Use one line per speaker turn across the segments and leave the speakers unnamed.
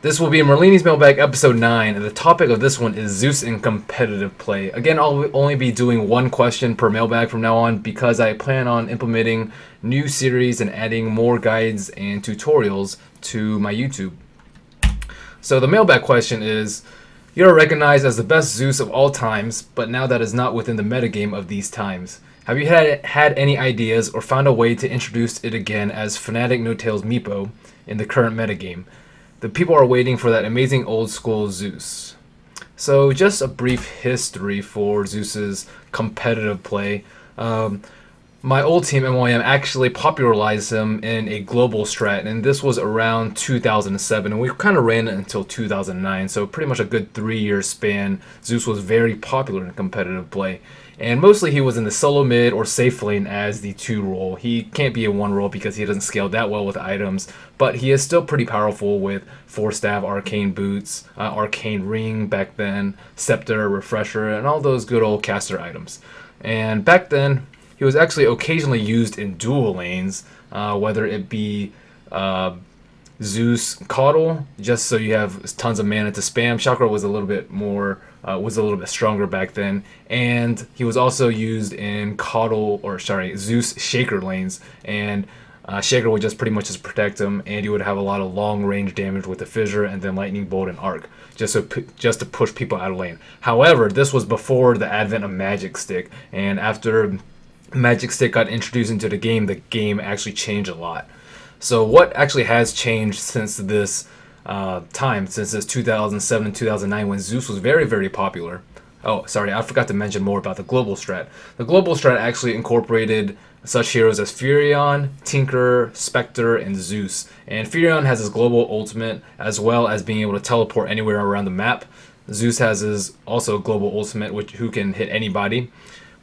This will be Merlini's Mailbag episode 9, and the topic of this one is Zeus in competitive play. Again, I'll only be doing one question per mailbag from now on because I plan on implementing new series and adding more guides and tutorials to my YouTube. So the mailbag question is, you are recognized as the best Zeus of all times, but now that is not within the metagame of these times. Have you had any ideas or found a way to introduce it again as Fnatic No-Tails Meepo in the current metagame? The people are waiting for that amazing old school Zeus. So just a brief history for Zeus's competitive play. My old team, MOM, actually popularized him in a global strat, and this was around 2007, and we kind of ran it until 2009, so pretty much a good 3-year span. Zeus was very popular in competitive play, and mostly he was in the solo mid or safe lane as the 2 role. He can't be a 1 role because he doesn't scale that well with items, but he is still pretty powerful with 4-staff, arcane boots, arcane ring back then, scepter, refresher, and all those good old caster items. And back then, he was actually occasionally used in dual lanes, whether it be Zeus Caudle, just so you have tons of mana to spam. Chakra was a little bit more, was a little bit stronger back then, and he was also used in Zeus Shaker lanes, and Shaker would just pretty much just protect him, and you would have a lot of long range damage with the Fissure and then Lightning Bolt and Arc, just to push people out of lane. However, this was before the advent of Magic Stick, and after Magic Stick got introduced into the game actually changed a lot. So what actually has changed since this time, since this 2007 and 2009 when Zeus was very, very popular? Oh, sorry, I forgot to mention more about the global strat. The global strat actually incorporated such heroes as Furion, Tinker, Spectre, and Zeus. And Furion has his global ultimate as well as being able to teleport anywhere around the map. Zeus has his also global ultimate, who can hit anybody.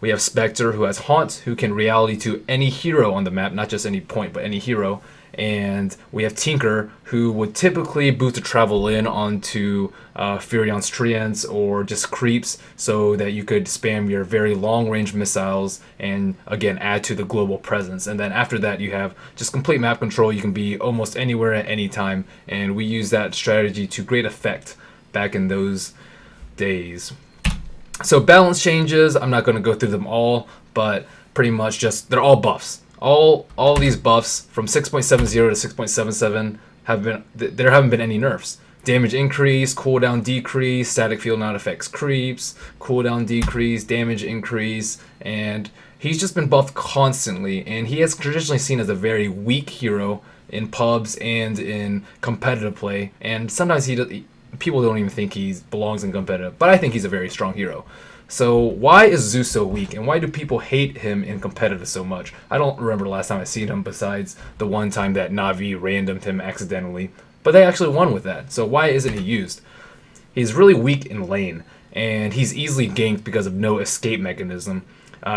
We have Spectre, who has Haunt, who can reality to any hero on the map, not just any point, but any hero. And we have Tinker, who would typically boost a travel in onto Furion's treants or just creeps so that you could spam your very long-range missiles and, again, add to the global presence. And then after that, you have just complete map control. You can be almost anywhere at any time. And we use that strategy to great effect back in those days. So balance changes, I'm not going to go through them all, but pretty much just, they're all buffs. All these buffs from 6.70 to 6.77 there haven't been any nerfs. Damage increase, cooldown decrease, static field non effects creeps, cooldown decrease, damage increase, and he's just been buffed constantly, and he is traditionally seen as a very weak hero in pubs and in competitive play, and sometimes people don't even think he belongs in competitive, but I think he's a very strong hero. So why is Zeus so weak, and why do people hate him in competitive so much? I don't remember the last time I seen him besides the one time that Na'Vi randomed him accidentally, but they actually won with that. So why isn't he used? He's really weak in lane, and he's easily ganked because of no escape mechanism.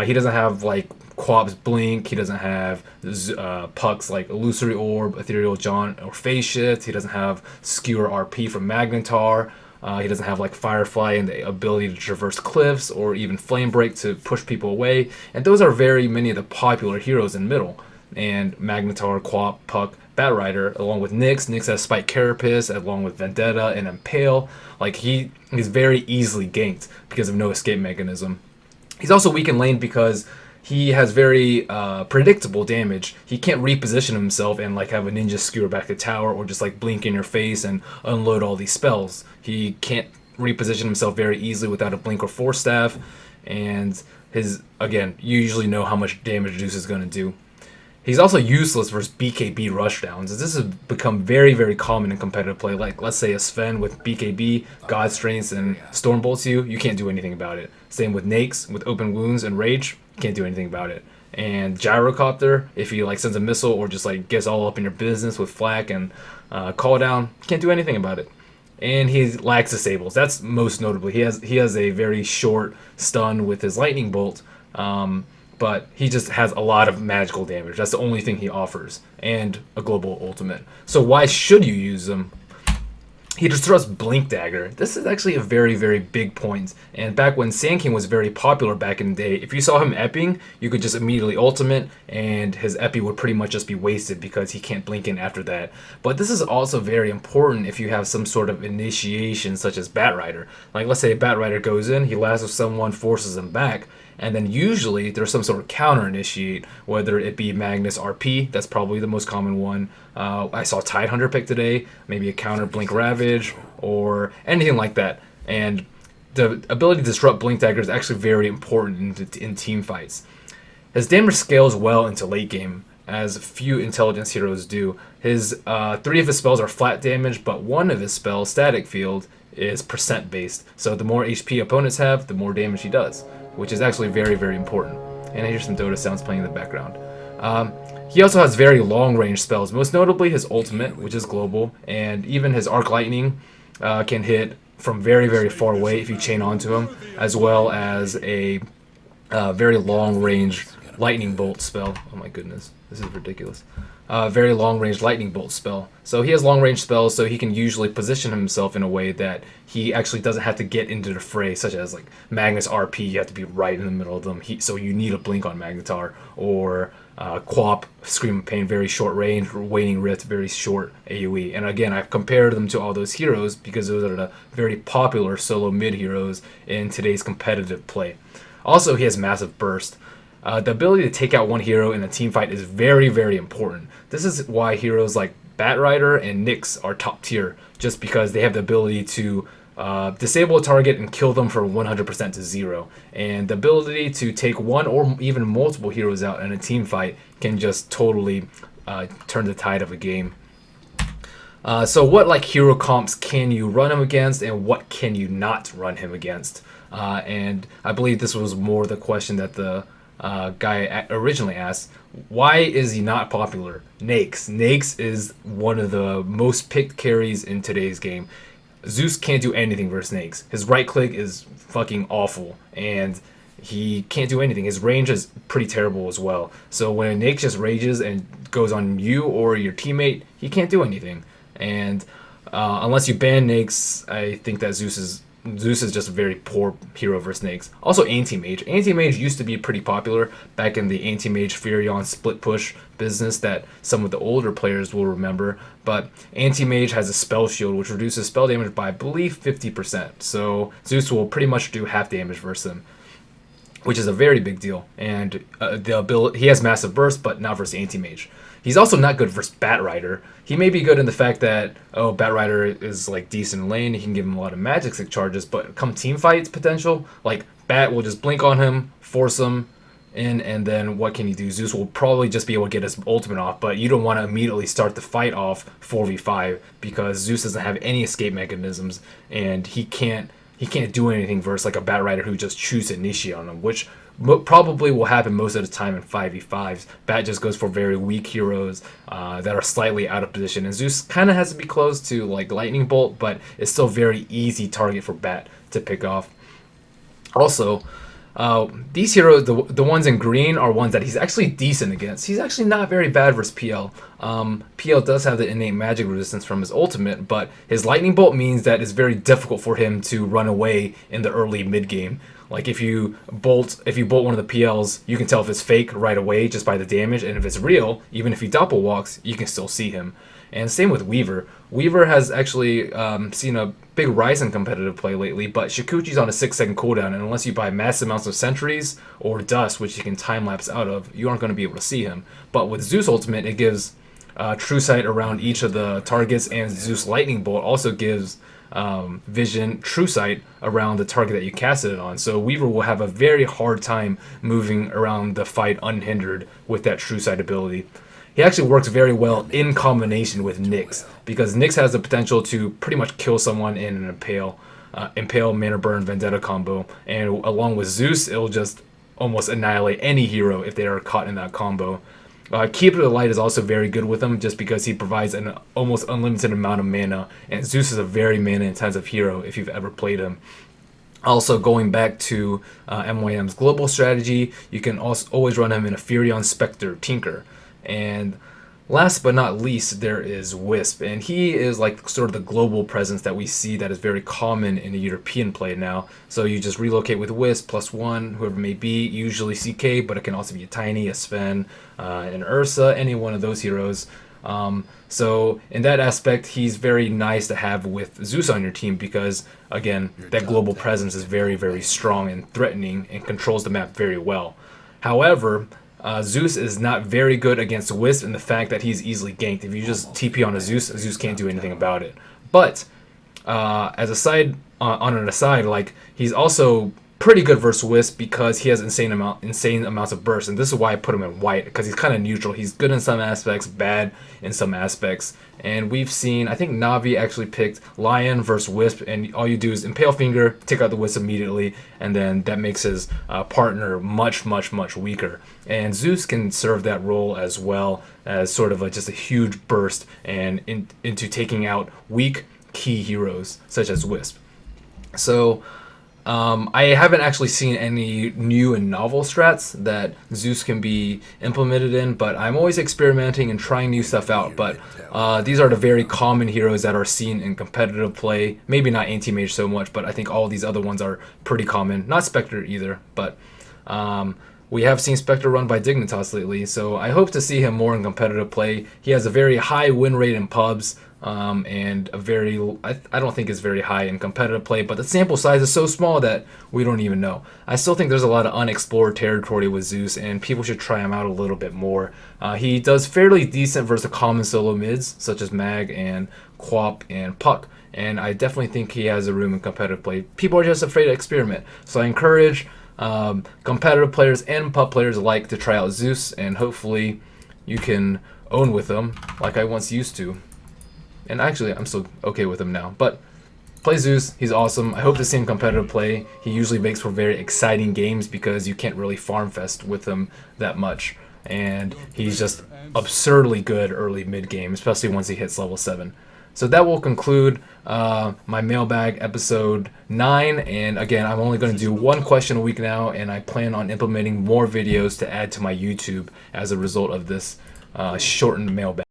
He doesn't have like Quab's Blink, he doesn't have pucks like Illusory Orb, Ethereal Jaunt, or Phase Shift, he doesn't have Skewer RP from Magnetar, he doesn't have like Firefly and the ability to traverse cliffs, or even Flame Break to push people away, and those are very many of the popular heroes in middle. And Magnetar, Quap, Puck, Batrider, along with Nyx. Nyx has Spike Carapace, along with Vendetta and Impale. Like he's very easily ganked because of no escape mechanism. He's also weak in lane because he has very predictable damage. He can't reposition himself and like have a ninja skewer back the tower or just like blink in your face and unload all these spells. He can't reposition himself very easily without a blink or 4-staff. And you usually know how much damage Zeus is going to do. He's also useless versus BKB rushdowns. This has become very, very common in competitive play. Like, let's say a Sven with BKB, God Strengths, and Storm Bolts you can't do anything about it. Same with Nakes, with Open Wounds and Rage, can't do anything about it. And Gyrocopter, if he like sends a missile or just like gets all up in your business with Flak and Call Down, can't do anything about it. And he lacks disables. That's most notably. He has a very short stun with his Lightning Bolt. But he just has a lot of magical damage. That's the only thing he offers, and a global ultimate. So why should you use him? He disrupts Blink Dagger. This is actually a very, very big point. And back when Sand King was very popular back in the day, if you saw him epping, you could just immediately ultimate, and his epi would pretty much just be wasted because he can't blink in after that. But this is also very important if you have some sort of initiation, such as Batrider. Like, let's say Batrider goes in, he lassos someone, forces him back, and then usually there's some sort of counter initiate, whether it be Magnus RP, that's probably the most common one. I saw Tidehunter pick today, maybe a counter Blink Ravage, or anything like that. And the ability to disrupt Blink Dagger is actually very important in team fights. His damage scales well into late game, as few intelligence heroes do. His 3 of his spells are flat damage, but 1 of his spells, Static Field, is percent based. So the more HP opponents have, the more damage he does, which is actually very, very important. And I hear some Dota sounds playing in the background. He also has very long range spells, most notably his ultimate, which is global, and even his Arc Lightning can hit from very, very far away if you chain onto him, as well as a very long range Lightning Bolt spell. Oh my goodness, this is ridiculous. Very long range Lightning Bolt spell. So he has long range spells, so he can usually position himself in a way that he actually doesn't have to get into the fray, such as like Magnus RP, you have to be right in the middle of them, so you need a blink on Magnetar, or Quap, Scream of Pain, very short range, Waning Rift, very short AoE. And again, I've compared them to all those heroes because those are the very popular solo mid heroes in today's competitive play. Also, he has Massive Burst. The ability to take out one hero in a team fight is very, very important. This is why heroes like Batrider and Nyx are top tier, just because they have the ability to disable a target and kill them for 100% to 0. And the ability to take one or even multiple heroes out in a team fight can just totally turn the tide of a game. So what like hero comps can you run him against, and what can you not run him against? And I believe this was more the question that the guy originally asked. Why is he not popular? Nyx. Nyx is one of the most picked carries in today's game. Zeus can't do anything versus Nyx. His right click is fucking awful, and he can't do anything. His range is pretty terrible as well. So when Nyx just rages and goes on you or your teammate, he can't do anything. And unless you ban Nyx, I think that Zeus is just a very poor hero versus Nyx. Also Anti-Mage. Anti-Mage used to be pretty popular back in the Anti-Mage Furion split push business that some of the older players will remember. But Anti-Mage has a spell shield which reduces spell damage by I believe 50%. So Zeus will pretty much do half damage versus him, which is a very big deal. And the ability, he has Massive Burst, but not versus Anti-Mage. He's also not good versus Batrider. He may be good in the fact that, oh, Batrider is like decent in lane, he can give him a lot of magic stick charges, but come team fights potential, like Bat will just blink on him, force him in, and then what can you do? Zeus will probably just be able to get his ultimate off, but you don't want to immediately start the fight off 4v5 because Zeus doesn't have any escape mechanisms, and he can't do anything versus like a Batrider who just chooses to initiate on him, which probably will happen most of the time in 5v5s. Bat just goes for very weak heroes that are slightly out of position, and Zeus kind of has to be close to like Lightning Bolt, but it's still very easy target for Bat to pick off. Also, these heroes, the ones in green, are ones that he's actually decent against. He's actually not very bad versus PL. PL does have the innate magic resistance from his ultimate, but his Lightning Bolt means that it's very difficult for him to run away in the early mid game. Like if you bolt one of the PLs, you can tell if it's fake right away just by the damage, and if it's real, even if he doppel walks, you can still see him. And same with Weaver. Weaver has actually seen a big rise in competitive play lately, but Shikuchi's on a 6-second cooldown, and unless you buy massive amounts of sentries or dust, which you can time lapse out of, you aren't going to be able to see him. But with Zeus Ultimate, it gives True Sight around each of the targets, and Zeus Lightning Bolt also gives vision, True Sight around the target that you casted it on. So Weaver will have a very hard time moving around the fight unhindered with that True Sight ability. He actually works very well in combination with Nyx, because Nyx has the potential to pretty much kill someone in an Impale, Mana Burn, Vendetta combo, and along with Zeus, it'll just almost annihilate any hero if they are caught in that combo. Keeper of the Light is also very good with him, just because he provides an almost unlimited amount of mana, and Zeus is a very mana-intensive hero if you've ever played him. Also, going back to MYM's global strategy, you can also always run him in a Furion Spectre Tinker. And Last but not least, there is Wisp, and he is like sort of the global presence that we see that is very common in the European play now. So you just relocate with Wisp +1, whoever it may be, usually CK, but it can also be a Tiny, a Sven, an Ursa, any one of those heroes. So in that aspect, he's very nice to have with Zeus on your team because, again, that global presence is very, very strong and threatening and controls the map very well. However, Zeus is not very good against Wisp in the fact that he's easily ganked. If you just TP on a Zeus can't do anything about it. But as a side, on an aside, like he's also pretty good versus Wisp because he has insane amounts of burst, and this is why I put him in white because he's kind of neutral. He's good in some aspects, bad in some aspects, and we've seen I think Navi actually picked Lion versus Wisp, and all you do is Impale Finger, take out the Wisp immediately, and then that makes his partner much weaker. And Zeus can serve that role as well as sort of just a huge burst and into taking out weak key heroes such as Wisp. So I haven't actually seen any new and novel strats that Zeus can be implemented in, but I'm always experimenting and trying new stuff out. But these are the very common heroes that are seen in competitive play. Maybe not Anti-Mage so much, but I think all these other ones are pretty common. Not Spectre either, but we have seen Spectre run by Dignitas lately, so I hope to see him more in competitive play. He has a very high win rate in pubs, and a very, I don't think it's very high in competitive play, but the sample size is so small that we don't even know. I still think there's a lot of unexplored territory with Zeus, and people should try him out a little bit more. He does fairly decent versus the common solo mids, such as Mag and Quap and Puck, and I definitely think he has a room in competitive play. People are just afraid to experiment, so I encourage competitive players and pub players alike to try out Zeus, and hopefully you can own with him like I once used to. And actually, I'm still okay with him now. But play Zeus, he's awesome. I hope to see him competitive play. He usually makes for very exciting games because you can't really farm fest with him that much. And he's just absurdly good early mid game, especially once he hits level 7. So that will conclude my mailbag episode 9. And again, I'm only going to do one question a week now, and I plan on implementing more videos to add to my YouTube as a result of this shortened mailbag.